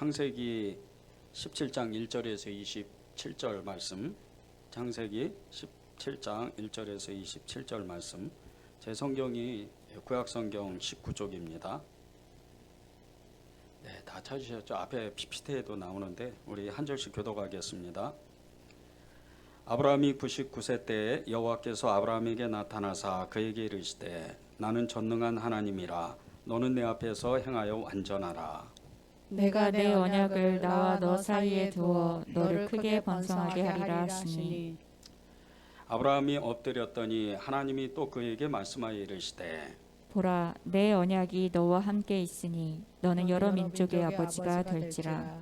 창세기 17장 1절에서 27절 말씀, 창세기 17장 1절에서 27절 말씀. 제 성경이 구약성경 19쪽입니다. 네, 다 찾으셨죠? 앞에 PPT에도 나오는데 우리 한 절씩 교독하겠습니다. 아브라함이 99세 때에 여호와께서 아브라함에게 나타나사 그에게 이르시되 나는 전능한 하나님이라 너는 내 앞에서 행하여 완전하라. 내가 내 언약을 나와 너 사이에 두어 너를 크게 번성하게 하리라 하시니. 아브라함이 엎드렸더니 하나님이 또 그에게 말씀하여 이르시되 보라, 내 언약이 너와 함께 있으니 너는 여러 민족의 아버지가 될지라.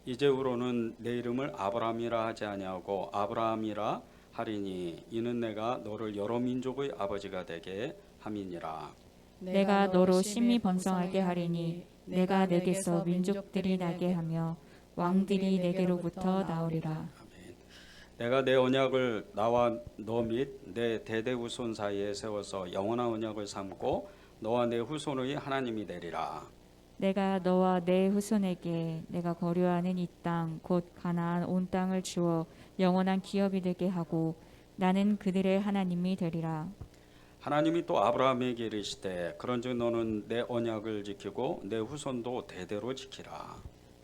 이제후로는 내 이름을 아브라함이라 하지 아니하고 아브라함이라 하리니 이는 내가 너를 여러 민족의 아버지가 되게 함이니라. 내가 너로 심히 번성하게 하리니 내가 내게서 민족들이 나게 하며 왕들이 내게로부터 나오리라. 아멘. 내가 내 언약을 나와 너 및 내 대대 후손 사이에 세워서 영원한 언약을 삼고 너와 내 후손의 하나님이 되리라. 내가 너와 내 후손에게 내가 거류하는 이 땅 곧 가나안 온 땅을 주어 영원한 기업이 되게 하고 나는 그들의 하나님이 되리라. 하나님이 또 아브라함에게 이르시되 그런즉 너는 내 언약을 지키고 내 후손도 대대로 지키라.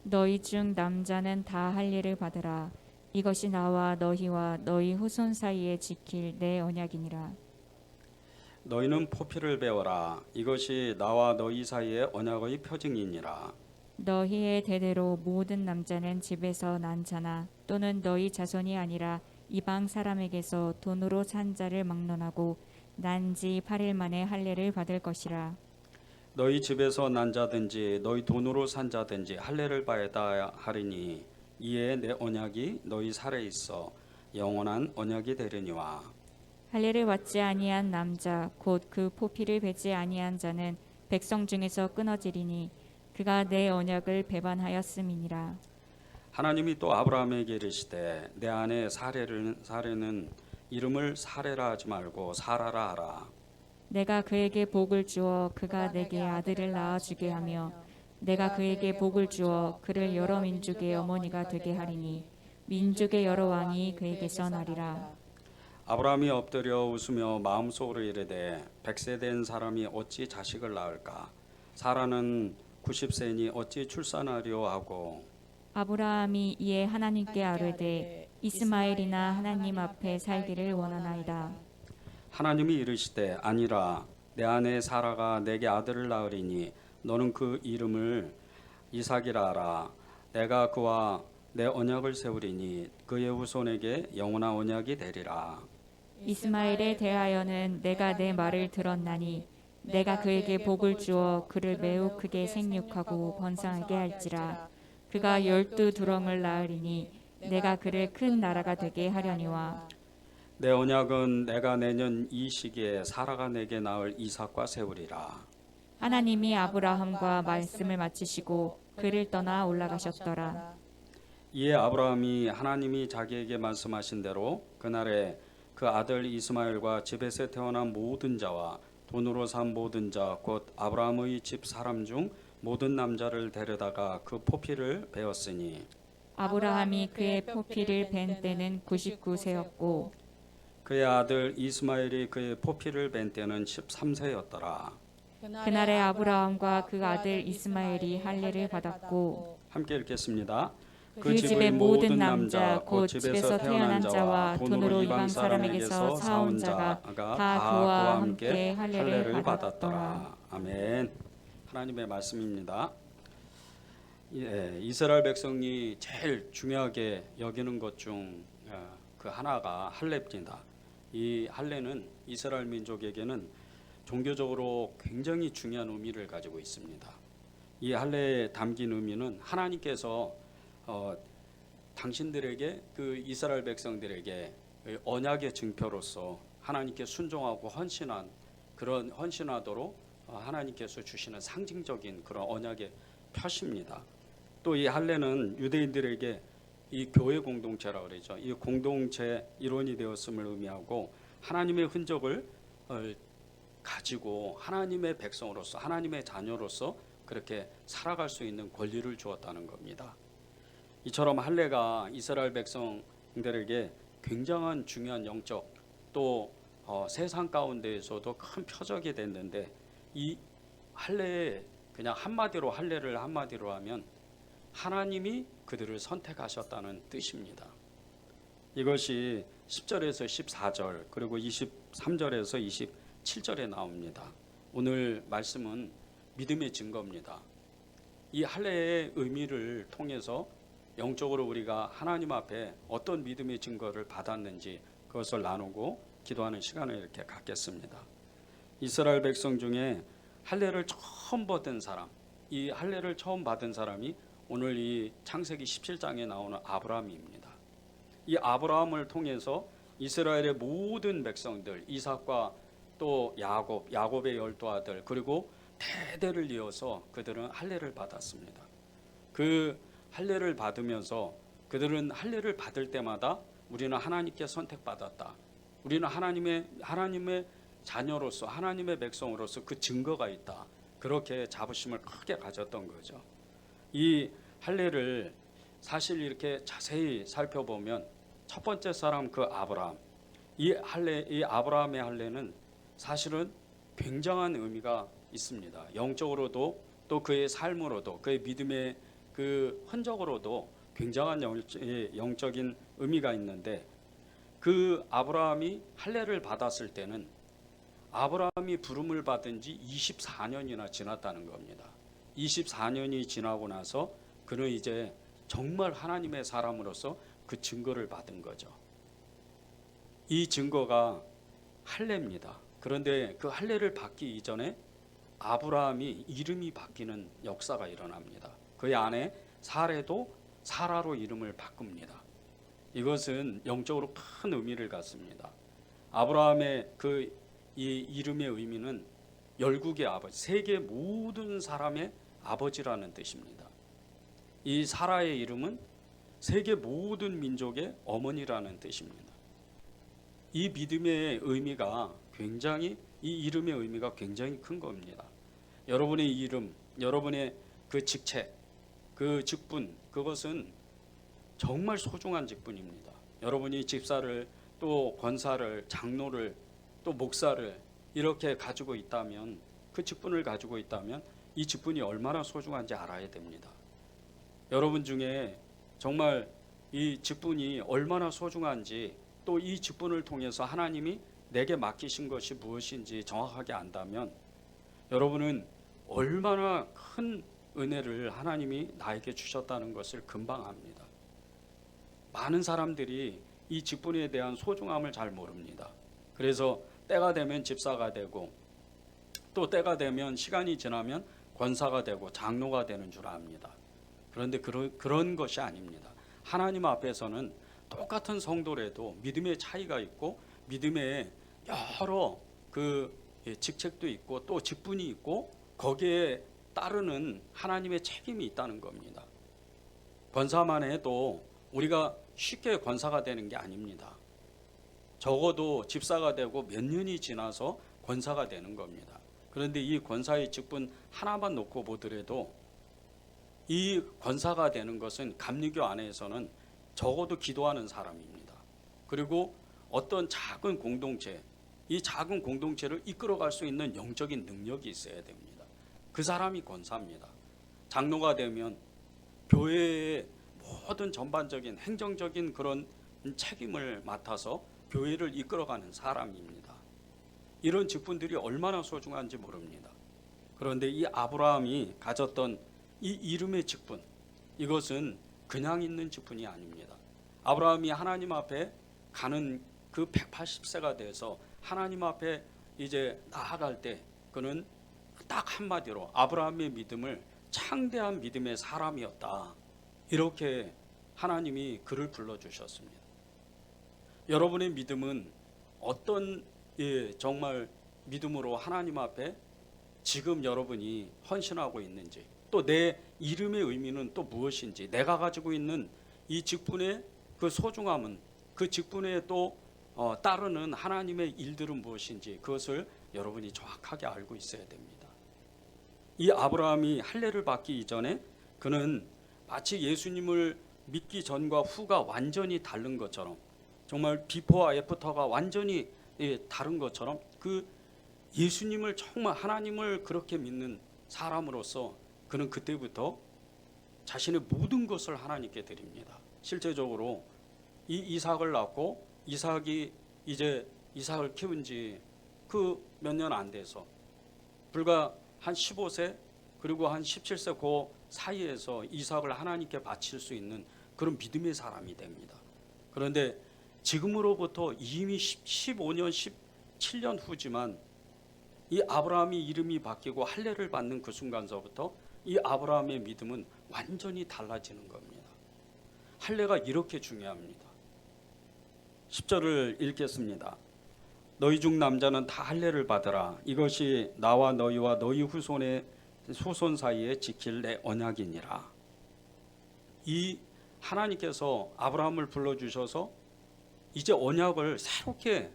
너희 중 남자는 다 할례를 받으라. 이것이 나와 너희와 너희 후손 사이에 지킬 내 언약이니라. 너희는 포피를 배워라. 이것이 나와 너희 사이의 언약의 표징이니라. 너희의 대대로 모든 남자는 집에서 난 자나 또는 너희 자손이 아니라 이방 사람에게서 돈으로 산 자를 막론하고 난 지 8일 만에 할례를 받을 것이라. 너희 집에서 난 자든지 너희 돈으로 산 자든지 할례를 받아야 하리니 이에 내 언약이 너희 살에 있어 영원한 언약이 되리니와. 할례를 받지 아니한 남자 곧 그 포피를 베지 아니한 자는 백성 중에서 끊어지리니 그가 내 언약을 배반하였음이니라. 하나님이 또 아브라함에게 이르시되 내 아내 사레는 이름을 사레라 하지 말고 사라라 하라. 내가 그에게 복을 주어 그가 내게 아들을 낳아주게 하며 내가 그에게 복을 주어 그를 여러 민족의 어머니가 되게 하리니 민족의 여러 왕이 그에게서 나리라. 아브라함이 엎드려 웃으며 마음속으로 이르되 100세 된 사람이 어찌 자식을 낳을까? 사라는 90세니 어찌 출산하려 하고. 아브라함이 이에 하나님께 아뢰되 이스마엘이나 하나님 앞에 살기를 원하나이다. 하나님이 이르시되 아니라 내 아내 사라가 내게 아들을 낳으리니 너는 그 이름을 이삭이라 하라. 내가 그와 내 언약을 세우리니 그의 후손에게 영원한 언약이 되리라. 이스마엘에 대하여는 내가 내 말을 들었나니 내가 그에게 복을 주어 그를 매우 크게 생육하고 번성하게 할지라. 그가 12두렁을 낳으리니 내가 그를 큰 나라가 되게 하려니와. 내 언약은 내가 내년 이 시기에 사라가 내게 낳을 이삭과 세우리라. 하나님이 아브라함과 말씀을 마치시고 그를 떠나 올라가셨더라. 이에 아브라함이 하나님이 자기에게 말씀하신 대로 그날에 그 아들 이스마엘과 집에서 태어난 모든 자와 돈으로 산 모든 자 곧 아브라함의 집 사람 중 모든 남자를 데려다가 그 포피를 베었으니 아브라함이 그의 포피를 벤 때는 99세였고 그의 아들 이스마엘이 그의 포피를 벤 때는 13세였더라. 그날에 아브라함과 그 아들 이스마엘이 할례를 받았고 함께 읽겠습니다. 그 집의 모든 남자 곧 집에서 태어난 자와 돈으로 이방 사람에게서 사온 자가 다 그와 함께 할례를 받았더라. 아멘. 하나님의 말씀입니다. 이스라엘 백성이 제일 중요하게 여기는 것 중 그 하나가 할례입니다. 이 할례는 이스라엘 민족에게는 종교적으로 굉장히 중요한 의미를 가지고 있습니다. 이 할례에 담긴 의미는 하나님께서 당신들에게 그 이스라엘 백성들에게 언약의 증표로서 하나님께 순종하고 그런 헌신하도록 하나님께서 주시는 상징적인 그런 언약의 표시입니다. 또 이 할례는 유대인들에게 이 교회 공동체라고 그러죠. 이 공동체 일원이 되었음을 의미하고 하나님의 흔적을 가지고 하나님의 백성으로서 하나님의 자녀로서 그렇게 살아갈 수 있는 권리를 주었다는 겁니다. 이처럼 할례가 이스라엘 백성들에게 굉장한 중요한 영적 또 세상 가운데에서도 큰 표적이 됐는데, 이 할례에 그냥 한마디로 할례를 한마디로 하면 하나님이 그들을 선택하셨다는 뜻입니다. 이것이 10절에서 14절 그리고 23절에서 27절에 나옵니다. 오늘 말씀은 믿음의 증거입니다. 이 할례의 의미를 통해서 영적으로 우리가 하나님 앞에 어떤 믿음의 증거를 받았는지 그것을 나누고 기도하는 시간을 이렇게 갖겠습니다. 이스라엘 백성 중에 할례를 처음 받은 사람, 이 할례를 처음 받은 사람이 오늘 이 창세기 17장에 나오는 아브라함입니다. 이 아브라함을 통해서 이스라엘의 모든 백성들, 이삭과 또 야곱의 12아들, 그리고 대대를 이어서 그들은 할례를 받았습니다. 그 할례를 받으면서 그들은 할례를 받을 때마다 우리는 하나님께 선택받았다, 우리는 하나님의 자녀로서 하나님의 백성으로서 그 증거가 있다, 그렇게 자부심을 크게 가졌던 거죠. 이 할례를 사실 이렇게 자세히 살펴보면 첫 번째 사람 그 아브라함, 이 아브라함의 할례는 사실은 굉장한 의미가 있습니다. 영적으로도 또 그의 삶으로도 그의 믿음의 그 흔적으로도 굉장한 영적인 의미가 있는데, 그 아브라함이 할례를 받았을 때는 아브라함이 부름을 받은 지 24년이나 지났다는 겁니다. 24년이 지나고 나서 그는 이제 정말 하나님의 사람으로서 그 증거를 받은 거죠. 이 증거가 할례입니다. 그런데 그 할례를 받기 이전에 아브라함이 이름이 바뀌는 역사가 일어납니다. 그의 아내 사레도 사라로 이름을 바꿉니다. 이것은 영적으로 큰 의미를 갖습니다. 아브라함의 이 이름의 의미는 열국의 아버지, 세계 모든 사람의 아버지라는 뜻입니다. 이 사라의 이름은 세계 모든 민족의 어머니라는 뜻입니다. 이 믿음의 의미가 이 이름의 의미가 굉장히 큰 겁니다. 여러분의 이름, 여러분의 그 직책, 그 직분, 그것은 정말 소중한 직분입니다. 여러분이 집사를 또 권사를 장로를 또 목사를 이렇게 가지고 있다면, 그 직분을 가지고 있다면 이 직분이 얼마나 소중한지 알아야 됩니다. 여러분 중에 정말 이 직분이 얼마나 소중한지, 또 이 직분을 통해서 하나님이 내게 맡기신 것이 무엇인지 정확하게 안다면 여러분은 얼마나 큰 은혜를 하나님이 나에게 주셨다는 것을 금방 압니다. 많은 사람들이 이 직분에 대한 소중함을 잘 모릅니다. 그래서 때가 되면 집사가 되고 또 때가 되면 시간이 지나면 권사가 되고 장로가 되는 줄 압니다. 그런데 그런 것이 아닙니다. 하나님 앞에서는 똑같은 성도라도 믿음의 차이가 있고 믿음의 여러 그 직책도 있고 또 직분이 있고 거기에 따르는 하나님의 책임이 있다는 겁니다. 권사만 해도 우리가 쉽게 권사가 되는 게 아닙니다. 적어도 집사가 되고 몇 년이 지나서 권사가 되는 겁니다. 그런데 이 권사의 직분 하나만 놓고 보더라도 이 권사가 되는 것은 감리교 안에서는 적어도 기도하는 사람입니다. 그리고 어떤 작은 공동체, 이 작은 공동체를 이끌어갈 수 있는 영적인 능력이 있어야 됩니다. 그 사람이 권사입니다. 장로가 되면 교회의 모든 전반적인 행정적인 그런 책임을 맡아서 교회를 이끌어가는 사람입니다. 이런 직분들이 얼마나 소중한지 모릅니다. 그런데 이 아브라함이 가졌던 이 이름의 직분, 이것은 그냥 있는 직분이 아닙니다. 아브라함이 하나님 앞에 가는 그 180세가 돼서 하나님 앞에 이제 나아갈 때 그는 딱 한마디로 아브라함의 믿음을 창대한 믿음의 사람이었다, 이렇게 하나님이 그를 불러주셨습니다. 여러분의 믿음은 어떤 정말 믿음으로 하나님 앞에 지금 여러분이 헌신하고 있는지, 또 내 이름의 의미는 또 무엇인지, 내가 가지고 있는 이 직분의 그 소중함은, 그 직분에 또 따르는 하나님의 일들은 무엇인지, 그것을 여러분이 정확하게 알고 있어야 됩니다. 이 아브라함이 할례를 받기 이전에 그는 마치 예수님을 믿기 전과 후가 완전히 다른 것처럼, 정말 비포와 애프터가 완전히 다른 것처럼, 그 예수님을 정말 하나님을 그렇게 믿는 사람으로서 그는 그때부터 자신의 모든 것을 하나님께 드립니다. 실제적으로 이 이삭을 낳고 이삭이 이제 이삭을 키운 지 그 몇 년 안 돼서 불과 한 15세 그리고 한 17세 그 사이에서 이삭을 하나님께 바칠 수 있는 그런 믿음의 사람이 됩니다. 그런데 지금으로부터 이미 15년 17년 후지만 이 아브라함이 이름이 바뀌고 할례를 받는 그 순간서부터 이 아브라함의 믿음은 완전히 달라지는 겁니다. 할례가 이렇게 중요합니다. 10절을 읽겠습니다. 너희 중 남자는 다 할례를 받으라. 이것이 나와 너희와 너희 후손의 후손 사이에 지킬 내 언약이니라. 이 하나님께서 아브라함을 불러주셔서 이제 언약을 새롭게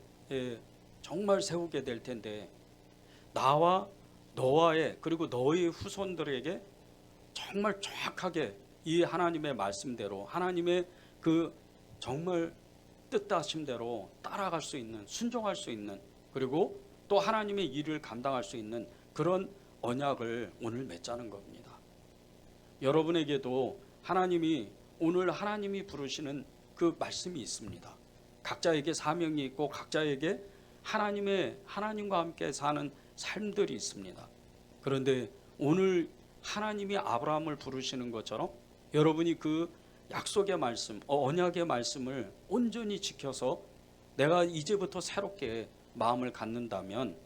정말 세우게 될 텐데, 나와 너와의 그리고 너희 후손들에게 정말 정확하게 이 하나님의 말씀대로, 하나님의 그 정말 뜻하심대로 따라갈 수 있는, 순종할 수 있는, 그리고 또 하나님의 일을 감당할 수 있는 그런 언약을 오늘 맺자는 겁니다. 여러분에게도 하나님이 오늘 하나님이 부르시는 그 말씀이 있습니다. 각자에게 사명이 있고 각자에게 하나님과 함께 사는 삶들이 있습니다. 그런데 오늘 하나님이 아브라함을 부르시는 것처럼 여러분이 그 약속의 말씀, 언약의 말씀을 온전히 지켜서 내가 이제부터 새롭게 마음을 갖는다면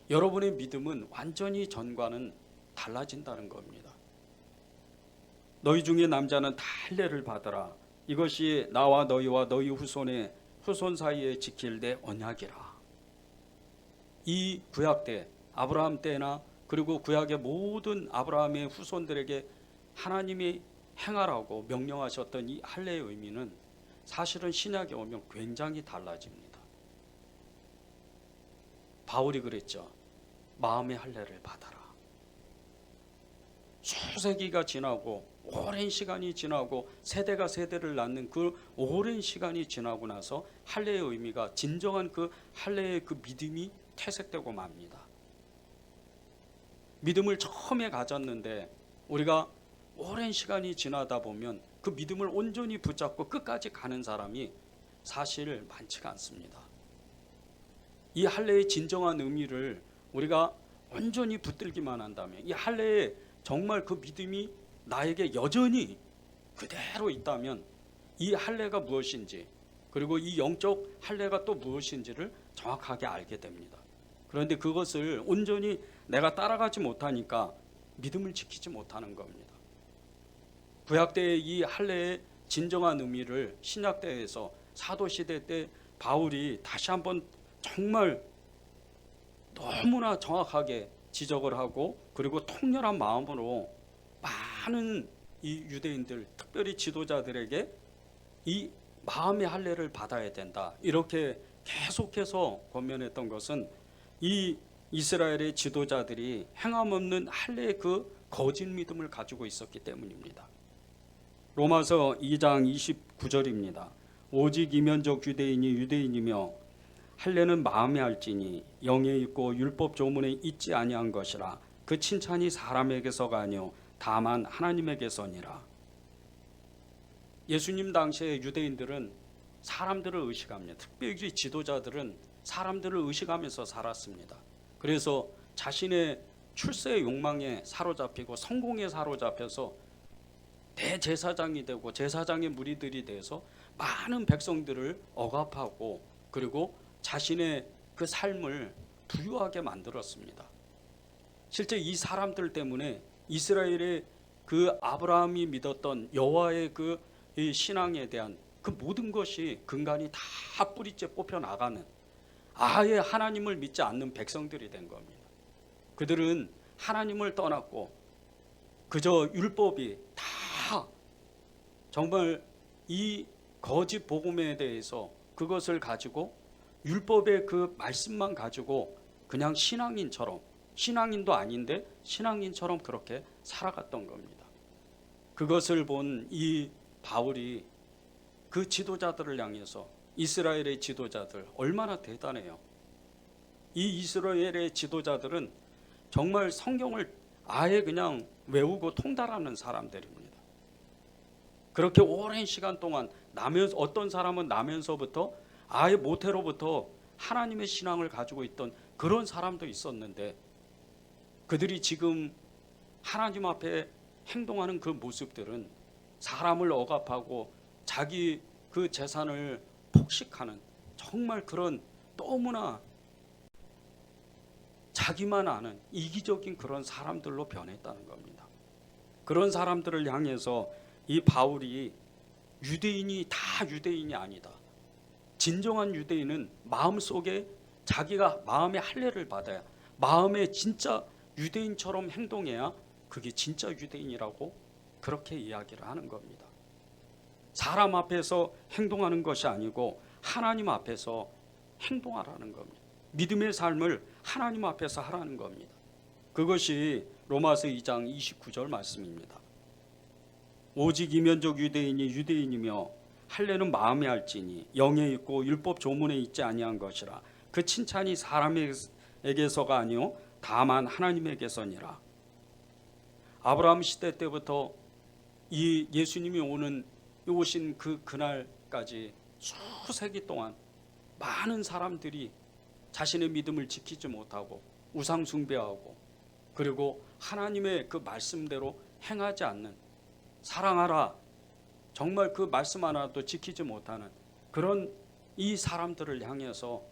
여러분의 믿음은 완전히 전과는 달라진다는 겁니다. 너희 중에 남자는 다 할례를 받으라. 이것이 나와 너희와 너희 후손의 후손 사이에 지킬 내 언약이라. 이 구약 때, 아브라함 때나 그리고 구약의 모든 아브라함의 후손들에게 하나님이 행하라고 명령하셨던 이 할례의 의미는 사실은 신약에 오면 굉장히 달라집니다. 바울이 그랬죠. 마음의 할례를 받아라. 수세기가 지나고 오랜 시간이 지나고 세대가 세대를 낳는 그 오랜 시간이 지나고 나서 할례의 의미가, 진정한 그 할례의 그 믿음이 퇴색되고 맙니다. 믿음을 처음에 가졌는데 우리가 오랜 시간이 지나다 보면 그 믿음을 온전히 붙잡고 끝까지 가는 사람이 사실 많지가 않습니다. 이 할례의 진정한 의미를 우리가 온전히 붙들기만 한다면, 이 할례에 정말 그 믿음이 나에게 여전히 그대로 있다면 이 할례가 무엇인지, 그리고 이 영적 할례가 또 무엇인지를 정확하게 알게 됩니다. 그런데 그것을 온전히 내가 따라가지 못하니까 믿음을 지키지 못하는 겁니다. 구약 때의 이 할례의 진정한 의미를 신약 때에서 사도 시대 때 바울이 다시 한번 정말 너무나 정확하게 지적을 하고, 그리고 통렬한 마음으로 많은 이 유대인들, 특별히 지도자들에게 이 마음의 할례를 받아야 된다, 이렇게 계속해서 권면했던 것은 이 이스라엘의 지도자들이 행함없는 할례의 그 거짓 믿음을 가지고 있었기 때문입니다. 로마서 2장 29절입니다. 오직 이면적 유대인이 유대인이며 할례는 마음에 할지니 영에 있고 율법 조문에 있지 아니한 것이라. 그 칭찬이 사람에게서가 아니요 다만 하나님에게서니라. 예수님 당시의 유대인들은 사람들을 의식합니다. 특별히 지도자들은 사람들을 의식하면서 살았습니다. 그래서 자신의 출세의 욕망에 사로잡히고 성공에 사로잡혀서 대제사장이 되고 제사장의 무리들이 돼서 많은 백성들을 억압하고, 그리고 자신의 그 삶을 부유하게 만들었습니다. 실제 이 사람들 때문에 이스라엘의 그 아브라함이 믿었던 여호와의 그 신앙에 대한 그 모든 것이 근간이 다 뿌리째 뽑혀 나가는, 아예 하나님을 믿지 않는 백성들이 된 겁니다. 그들은 하나님을 떠났고 그저 율법이 다 정말 이 거짓 복음에 대해서 그것을 가지고 율법의 그 말씀만 가지고 그냥 신앙인처럼 신앙인도 아닌데 신앙인처럼 그렇게 살아갔던 겁니다. 그것을 본 이 바울이 그 지도자들을 향해서, 이스라엘의 지도자들 얼마나 대단해요. 이 이스라엘의 지도자들은 정말 성경을 아예 그냥 외우고 통달하는 사람들입니다. 그렇게 오랜 시간 동안 나면서, 어떤 사람은 나면서부터 아예 모태로부터 하나님의 신앙을 가지고 있던 그런 사람도 있었는데, 그들이 지금 하나님 앞에 행동하는 그 모습들은 사람을 억압하고 자기 그 재산을 폭식하는, 정말 그런 너무나 자기만 아는 이기적인 그런 사람들로 변했다는 겁니다. 그런 사람들을 향해서 이 바울이 유대인이 다 유대인이 아니다. 진정한 유대인은 마음속에 자기가 마음의 할례를 받아야, 마음에 진짜 유대인처럼 행동해야 그게 진짜 유대인이라고 그렇게 이야기를 하는 겁니다. 사람 앞에서 행동하는 것이 아니고 하나님 앞에서 행동하라는 겁니다. 믿음의 삶을 하나님 앞에서 하라는 겁니다. 그것이 로마서 2장 29절 말씀입니다. 오직 이면적 유대인이 유대인이며 할례는 마음에 할지니 영에 있고 율법 조문에 있지 아니한 것이라. 그 칭찬이 사람에게서가 아니요 다만 하나님에게서니라. 아브라함 시대 때부터 이 예수님이 오신 그날까지 수세기 동안 많은 사람들이 자신의 믿음을 지키지 못하고 우상 숭배하고, 그리고 하나님의 그 말씀대로 행하지 않는, 사랑하라 정말 그 말씀 하나도 지키지 못하는 그런 이 사람들을 향해서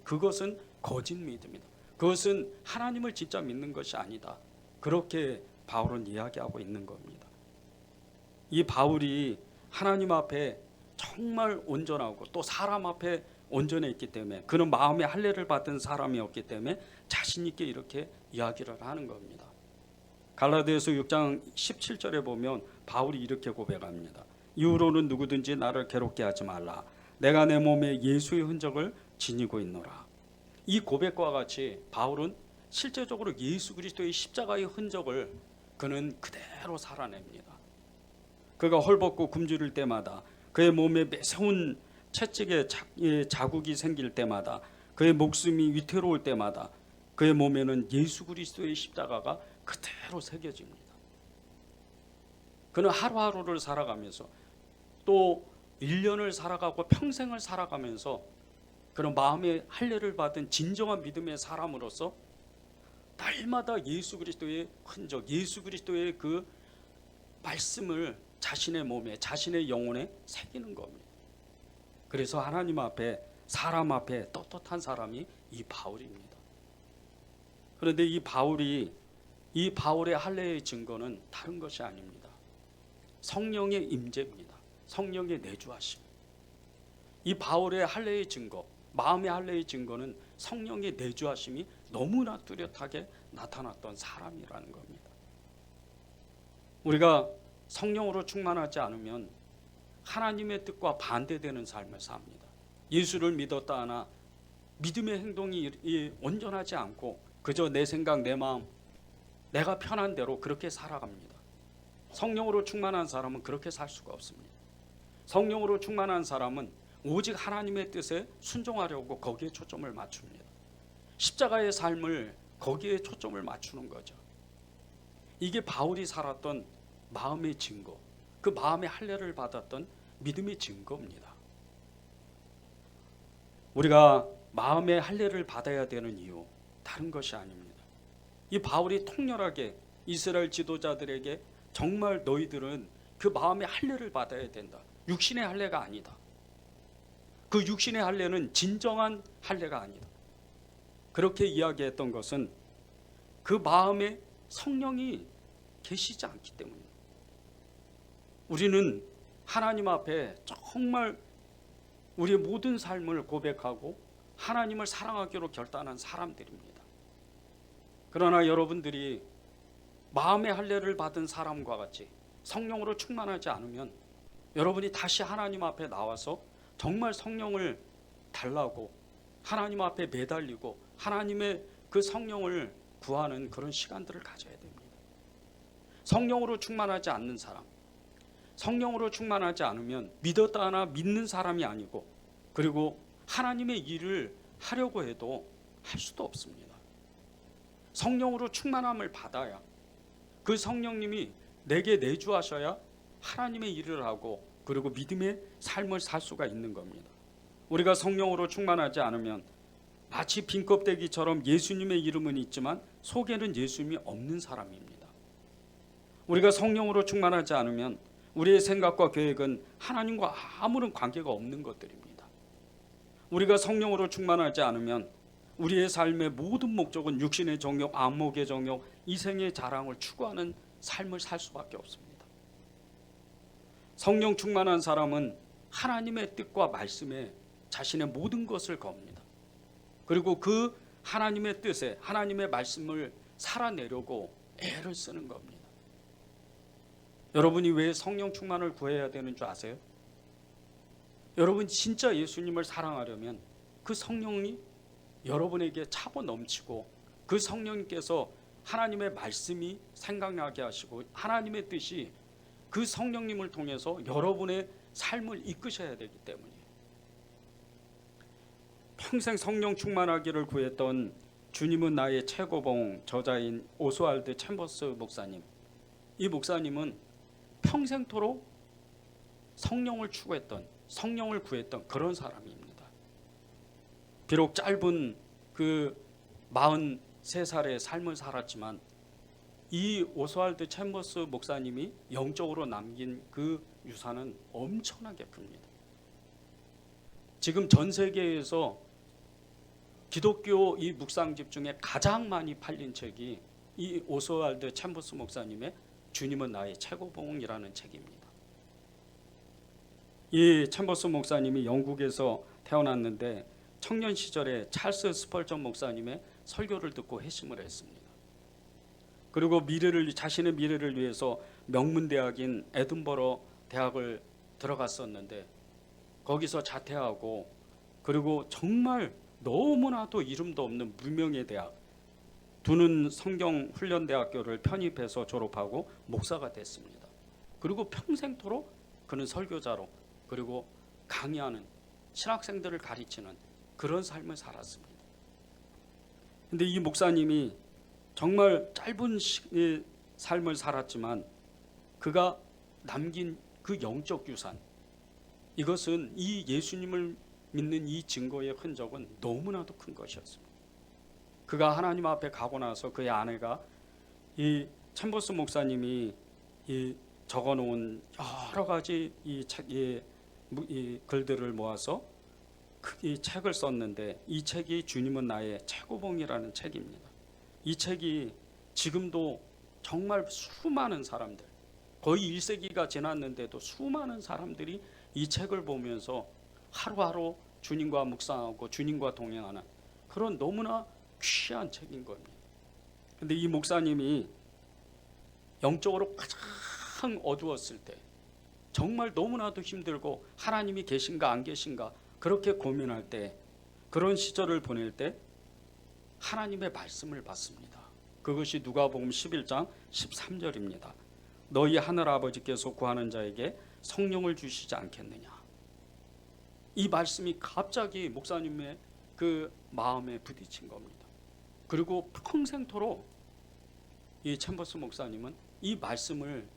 그것은 거짓 믿음이다. 그것은 하나님을 진짜 믿는 것이 아니다. 그렇게 바울은 이야기하고 있는 겁니다. 이 바울이 하나님 앞에 정말 온전하고 또 사람 앞에 온전했기 때문에, 그는 마음의 할례를 받은 사람이었기 때문에 자신 있게 이렇게 이야기를 하는 겁니다. 갈라디아서 6장 17절에 보면 바울이 이렇게 고백합니다. 이후로는 누구든지 나를 괴롭게 하지 말라. 내가 내 몸에 예수의 흔적을 지니고 있노라. 이 고백과 같이 바울은 실제적으로 예수 그리스도의 십자가의 흔적을 그는 그대로 살아냅니다. 그가 헐벗고 굶주릴 때마다, 그의 몸에 매서운 채찍의 자국이 생길 때마다, 그의 목숨이 위태로울 때마다 그의 몸에는 예수 그리스도의 십자가가 그대로 새겨집니다. 그는 하루하루를 살아가면서, 또 1년을 살아가고 평생을 살아가면서 그런 마음의 할례를 받은 진정한 믿음의 사람으로서 날마다 예수 그리스도의 흔적, 예수 그리스도의 그 말씀을 자신의 몸에, 자신의 영혼에 새기는 겁니다. 그래서 하나님 앞에, 사람 앞에 떳떳한 사람이 이 바울입니다. 그런데 이 바울의 할례의 증거는 다른 것이 아닙니다. 성령의 임재입니다. 성령의 내주하심. 이 바울의 할례의 증거, 마음의 할례의 증거는 성령의 내주하심이 너무나 뚜렷하게 나타났던 사람이라는 겁니다. 우리가 성령으로 충만하지 않으면 하나님의 뜻과 반대되는 삶을 삽니다. 예수를 믿었다 하나 믿음의 행동이 온전하지 않고 그저 내 생각, 내 마음, 내가 편한 대로 그렇게 살아갑니다. 성령으로 충만한 사람은 그렇게 살 수가 없습니다. 성령으로 충만한 사람은 오직 하나님의 뜻에 순종하려고 거기에 초점을 맞춥니다. 십자가의 삶을 거기에 초점을 맞추는 거죠. 이게 바울이 살았던 마음의 증거, 그 마음의 할례를 받았던 믿음의 증거입니다. 우리가 마음의 할례를 받아야 되는 이유, 다른 것이 아닙니다. 이 바울이 통렬하게 이스라엘 지도자들에게 정말 너희들은 그 마음의 할례를 받아야 된다. 육신의 할례가 아니다. 그 육신의 할례는 진정한 할례가 아니다. 그렇게 이야기했던 것은 그 마음에 성령이 계시지 않기 때문입니다. 우리는 하나님 앞에 정말 우리의 모든 삶을 고백하고 하나님을 사랑하기로 결단한 사람들입니다. 그러나 여러분들이 마음의 할례를 받은 사람과 같이 성령으로 충만하지 않으면 여러분이 다시 하나님 앞에 나와서 정말 성령을 달라고 하나님 앞에 매달리고 하나님의 그 성령을 구하는 그런 시간들을 가져야 됩니다. 성령으로 충만하지 않는 사람, 성령으로 충만하지 않으면 믿었다 하나 믿는 사람이 아니고, 그리고 하나님의 일을 하려고 해도 할 수도 없습니다. 성령으로 충만함을 받아야, 그 성령님이 내게 내주하셔야 하나님의 일을 하고 그리고 믿음의 삶을 살 수가 있는 겁니다. 우리가 성령으로 충만하지 않으면 마치 빈 껍데기처럼 예수님의 이름은 있지만 속에는 예수님이 없는 사람입니다. 우리가 성령으로 충만하지 않으면 우리의 생각과 계획은 하나님과 아무런 관계가 없는 것들입니다. 우리가 성령으로 충만하지 않으면 우리의 삶의 모든 목적은 육신의 정욕, 안목의 정욕, 이생의 자랑을 추구하는 삶을 살 수밖에 없습니다. 성령 충만한 사람은 하나님의 뜻과 말씀에 자신의 모든 것을 겁니다. 그리고 그 하나님의 뜻에, 하나님의 말씀을 살아내려고 애를 쓰는 겁니다. 여러분이 왜 성령 충만을 구해야 되는 줄 아세요? 여러분 진짜 예수님을 사랑하려면 그 성령이 여러분에게 차고 넘치고, 그 성령님께서 하나님의 말씀이 생각나게 하시고 하나님의 뜻이 그 성령님을 통해서 여러분의 삶을 이끄셔야 되기 때문이에요. 평생 성령 충만하기를 구했던 주님은 나의 최고봉 저자인 오스왈드 챔버스 목사님, 이 목사님은 평생토록 성령을 추구했던, 성령을 구했던 그런 사람입니다. 비록 짧은 그 43살의 삶을 살았지만 이 오스왈드 챔버스 목사님이 영적으로 남긴 그 유산은 엄청나게 큽니다. 지금 전 세계에서 기독교 이 묵상집 중에 가장 많이 팔린 책이 이 오스왈드 챔버스 목사님의 주님은 나의 최고봉이라는 책입니다. 이 챔버스 목사님이 영국에서 태어났는데 청년 시절에 찰스 스펄전 목사님의 설교를 듣고 회심을 했습니다. 그리고 자신의 미래를 위해서 명문대학인 에든버러 대학을 들어갔었는데 거기서 자퇴하고, 그리고 정말 너무나도 이름도 없는 무명의 대학 두는 성경훈련대학교를 편입해서 졸업하고 목사가 됐습니다. 그리고 평생토록 그는 설교자로, 그리고 강의하는, 신학생들을 가르치는 그런 삶을 살았습니다. 근데 이 목사님이 정말 짧은 삶을 살았지만 그가 남긴 그 영적 유산, 이것은 이 예수님을 믿는 이 증거의 흔적은 너무나도 큰 것이었습니다. 그가 하나님 앞에 가고 나서 그의 아내가 이 챔버스 목사님이 이 적어놓은 여러 가지 이 글들을 모아서 이 책을 썼는데, 이 책이 주님은 나의 최고봉이라는 책입니다. 이 책이 지금도 정말 수많은 사람들, 거의 1세기가 지났는데도 수많은 사람들이 이 책을 보면서 하루하루 주님과 묵상하고 주님과 동행하는 그런 너무나 귀한 책인 겁니다. 근데 이 목사님이 영적으로 가장 어두웠을 때, 정말 너무나도 힘들고 하나님이 계신가 안 계신가 그렇게 고민할 때, 그런 시절을 보낼 때 하나님의 말씀을 받습니다. 그것이 누가복음 11장 13절입니다. 너희 하늘 아버지께서 구하는 자에게 성령을 주시지 않겠느냐. 이 말씀이 갑자기 목사님의 그 마음에 부딪힌 겁니다. 그리고 평생토록 이 챔버스 목사님은 이 말씀을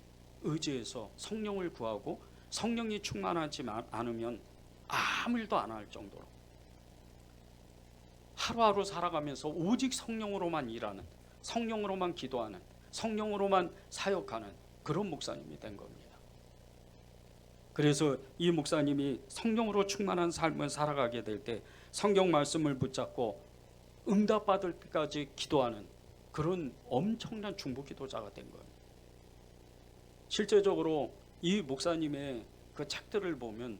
의지해서 성령을 구하고, 성령이 충만하지 않으면 아무 일도 안 할 정도로 하루하루 살아가면서 오직 성령으로만 일하는, 성령으로만 기도하는, 성령으로만 사역하는 그런 목사님이 된 겁니다. 그래서 이 목사님이 성령으로 충만한 삶을 살아가게 될 때 성경 말씀을 붙잡고 응답받을 때까지 기도하는 그런 엄청난 중보기도자가 된 거예요. 실제적으로 이 목사님의 그 책들을 보면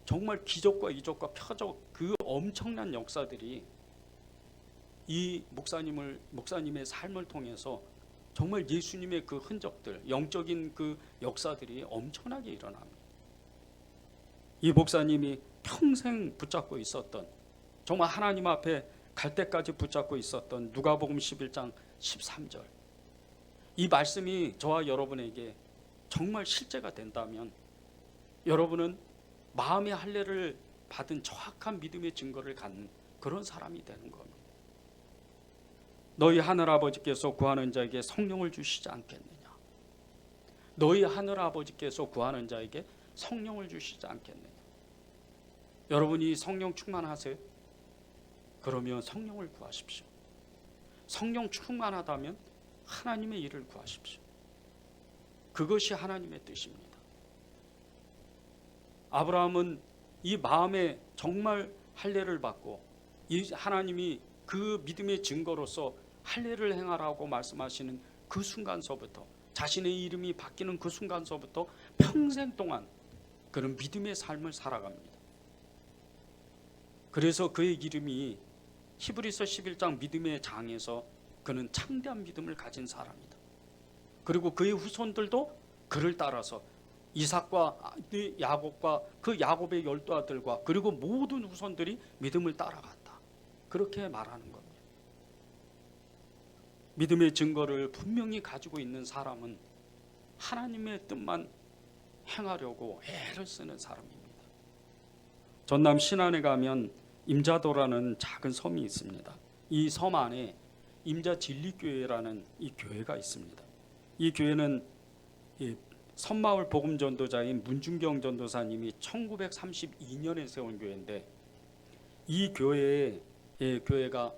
정말 기적과 이적과 표적, 그 엄청난 역사들이 이 목사님의 삶을 통해서 정말 예수님의 그 흔적들, 영적인 그 역사들이 엄청나게 일어납니다. 이 목사님이 평생 붙잡고 있었던, 정말 하나님 앞에 갈 때까지 붙잡고 있었던 누가복음 11장 13절. 이 말씀이 저와 여러분에게 정말 실제가 된다면 여러분은 마음의 할례를 받은 정확한 믿음의 증거를 갖는 그런 사람이 되는 겁니다. 너희 하늘아버지께서 구하는 자에게 성령을 주시지 않겠느냐? 너희 하늘아버지께서 구하는 자에게 성령을 주시지 않겠느냐? 여러분이 성령 충만하세요? 그러면 성령을 구하십시오. 성령 충만하다면 하나님의 일을 구하십시오. 그것이 하나님의 뜻입니다. 아브라함은 이 마음에 정말 할례를 받고 이 하나님이 그 믿음의 증거로서 할례를 행하라고 말씀하시는 그 순간서부터, 자신의 이름이 바뀌는 그 순간서부터 평생 동안 그런 믿음의 삶을 살아갑니다. 그래서 그의 이름이 히브리서 11장 믿음의 장에서 그는 창대한 믿음을 가진 사람이다. 그리고 그의 후손들도 그를 따라서 이삭과 야곱과 그 야곱의 12아들과 그리고 모든 후손들이 믿음을 따라갔다. 그렇게 말하는 겁니다. 믿음의 증거를 분명히 가지고 있는 사람은 하나님의 뜻만 행하려고 애를 쓰는 사람입니다. 전남 신안에 가면 임자도라는 작은 섬이 있습니다. 이 섬 안에 임자진리교회라는 이 교회가 있습니다. 이 교회는 섬마을 복음전도자인 문중경 전도사님이 1932년에 세운 교회인데, 이 교회가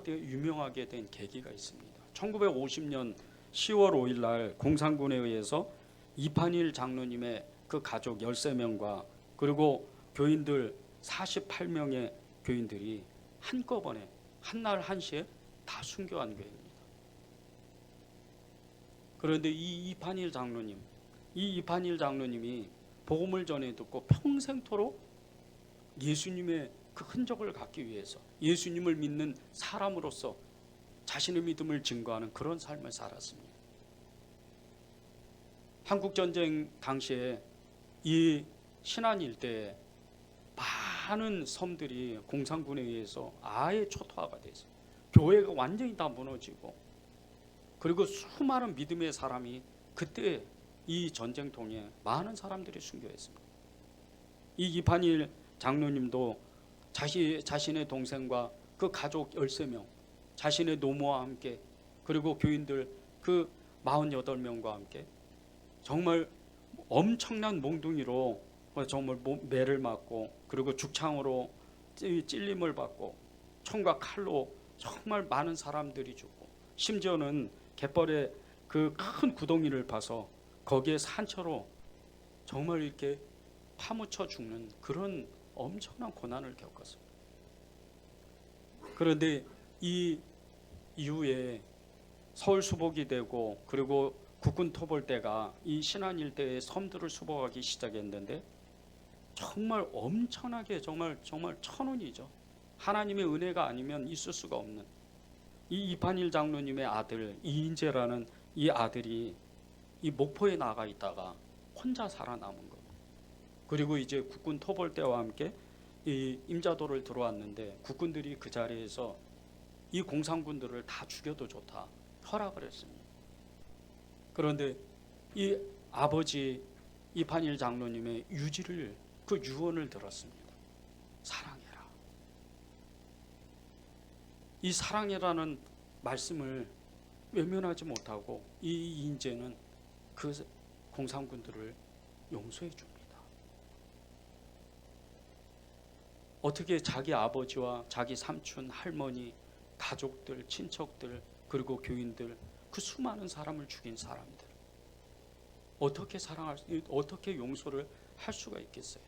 유명하게 된 계기가 있습니다. 1950년 10월 5일 날 공산군에 의해서 이판일 장로님의 그 가족 13명과 그리고 교인들 48명의 교인들이 한꺼번에 한날 한시에 다 순교한 교회입니다. 그런데 이 이판일 장로님이 복음을 전해 듣고 평생토록 예수님의 그 흔적을 갖기 위해서 예수님을 믿는 사람으로서 자신의 믿음을 증거하는 그런 삶을 살았습니다. 한국전쟁 당시에 이 신안 일대에 많은 섬들이 공산군에 의해서 아예 초토화가 됐어요. 교회가 완전히 다 무너지고, 그리고 수많은 믿음의 사람이 그때 이 전쟁통에 많은 사람들이 순교했습니다. 이 이판일 장로님도 자신의 동생과 그 가족 13명, 자신의 노모와 함께, 그리고 교인들 그 48명과 함께 정말 엄청난 몽둥이로 정말 매를 맞고, 그리고 죽창으로 찔림을 받고, 총과 칼로 정말 많은 사람들이 죽고, 심지어는 갯벌에 그 큰 구덩이를 파서 거기에 산처로 정말 이렇게 파묻혀 죽는 그런 엄청난 고난을 겪었습니다. 그런데 이 이후에 서울 수복이 되고, 그리고 국군 토벌대가 이 신안 일대의 섬들을 수복하기 시작했는데, 정말 엄청나게 정말 천운이죠. 하나님의 은혜가 아니면 있을 수가 없는 이 이판일 장로님의 아들 이인재라는 이 아들이 이 목포에 나가 있다가 혼자 살아남은 겁니다. 그리고 이제 국군 토벌대와 함께 이 임자도를 들어왔는데, 국군들이 그 자리에서 이 공산군들을 다 죽여도 좋다 허락을 했습니다. 그런데 이 아버지 이판일 장로님의 그 유언을 들었습니다. 사랑해라. 이 사랑해라는 말씀을 외면하지 못하고 이 이인재는 그 공산군들을 용서해 줍니다. 어떻게 자기 아버지와 자기 삼촌, 할머니, 가족들, 친척들, 그리고 교인들, 그 수많은 사람을 죽인 사람들, 어떻게 용서를 할 수가 있겠어요?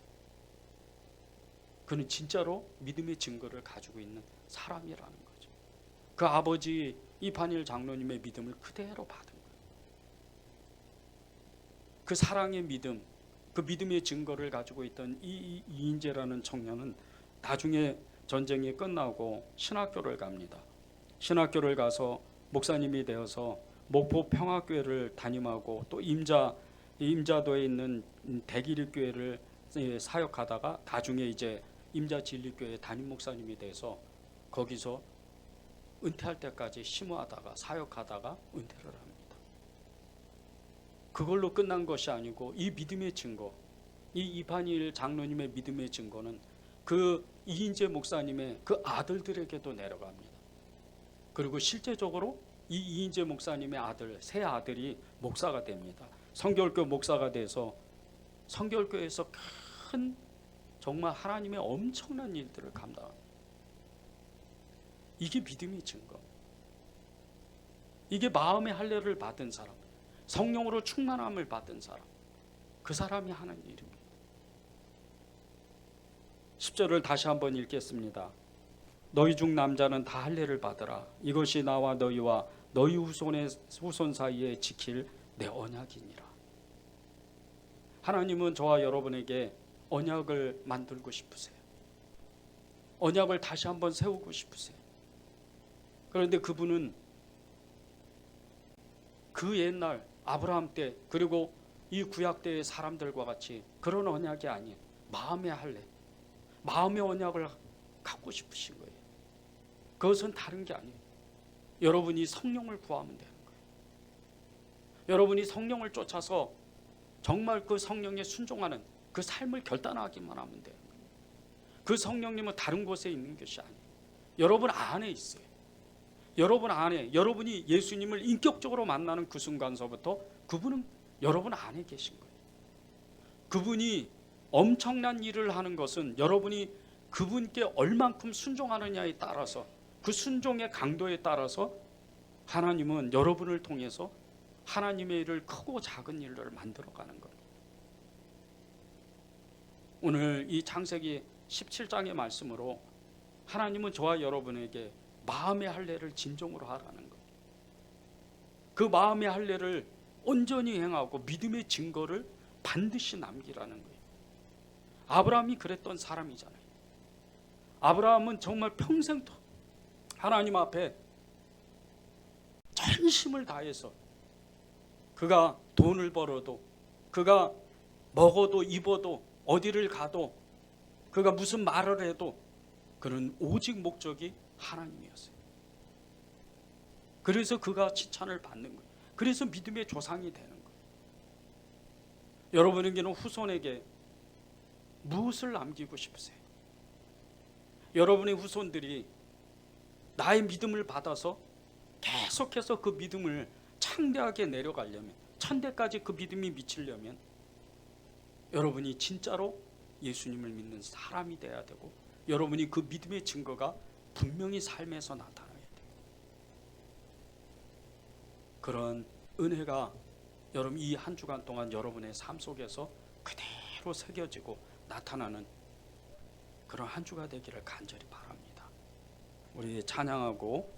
그는 진짜로 믿음의 증거를 가지고 있는 사람이라는 거죠. 그 아버지 이판일 장로님의 믿음을 그대로 받은 거예요. 그 사랑의 믿음, 그 믿음의 증거를 가지고 있던 이인재라는 청년은 나중에 전쟁이 끝나고 신학교를 갑니다. 신학교를 가서 목사님이 되어서 목포 평화교회를 담임하고, 또 임자도에 있는 대기립교회를 사역하다가 나중에 이제 임자진리교회 담임 목사님이 돼서 거기서 은퇴할 때까지 심호하다가 사역하다가 은퇴를 합니다. 그걸로 끝난 것이 아니고 이 믿음의 증거, 이 이판일 장로님의 믿음의 증거는 그 이인재 목사님의 그 아들들에게도 내려갑니다. 그리고 실제적으로 이 이인재 목사님의 아들, 세 아들이 목사가 됩니다. 성결교 목사가 돼서 성결교에서 큰 정말 하나님의 엄청난 일들을 감당합니다. 이게 믿음의 증거. 이게 마음의 할례를 받은 사람, 성령으로 충만함을 받은 사람, 그 사람이 하는 일입니다. 10절을 다시 한번 읽겠습니다. 너희 중 남자는 다 할례를 받으라. 이것이 나와 너희와 너희 후손 사이에 지킬 내 언약이니라. 하나님은 저와 여러분에게 언약을 만들고 싶으세요. 언약을 다시 한번 세우고 싶으세요. 그런데 그분은 그 옛날 아브라함 때 그리고 이 구약 때의 사람들과 같이 그런 언약이 아니에요. 마음의 할례, 마음의 언약을 갖고 싶으신 거예요. 그것은 다른 게 아니에요. 여러분이 성령을 구하면 되는 거예요. 여러분이 성령을 쫓아서 정말 그 성령에 순종하는 그 삶을 결단하기만 하면 돼요. 그 성령님은 다른 곳에 있는 것이 아니에요. 여러분 안에 있어요. 여러분 안에, 여러분이 예수님을 인격적으로 만나는 그 순간서부터 그분은 여러분 안에 계신 거예요. 그분이 엄청난 일을 하는 것은 여러분이 그분께 얼만큼 순종하느냐에 따라서, 그 순종의 강도에 따라서 하나님은 여러분을 통해서 하나님의 일을, 크고 작은 일을 만들어가는 겁니다. 오늘 이 창세기 17장의 말씀으로 하나님은 저와 여러분에게 마음의 할례를 진정으로 하라는 겁니다. 그 마음의 할례를 온전히 행하고 믿음의 증거를 반드시 남기라는 거예요. 아브라함이 그랬던 사람이잖아요. 아브라함은 정말 평생 하나님 앞에 전심을 다해서 그가 돈을 벌어도, 그가 먹어도 입어도, 어디를 가도, 그가 무슨 말을 해도 그는 오직 목적이 하나님이었어요. 그래서 그가 칭찬을 받는 거예요. 그래서 믿음의 조상이 되는 거예요. 여러분에게는 후손에게 무엇을 남기고 싶으세요? 여러분의 후손들이 나의 믿음을 받아서 계속해서 그 믿음을 창대하게 내려가려면, 천대까지 그 믿음이 미치려면 여러분이 진짜로 예수님을 믿는 사람이 돼야 되고, 여러분이 그 믿음의 증거가 분명히 삶에서 나타나야 돼요. 그런 은혜가 여러분 이 한 주간 동안 여러분의 삶 속에서 그대로 새겨지고 나타나는 그런 한 주가 되기를 간절히 바랍니다. 우리 찬양하고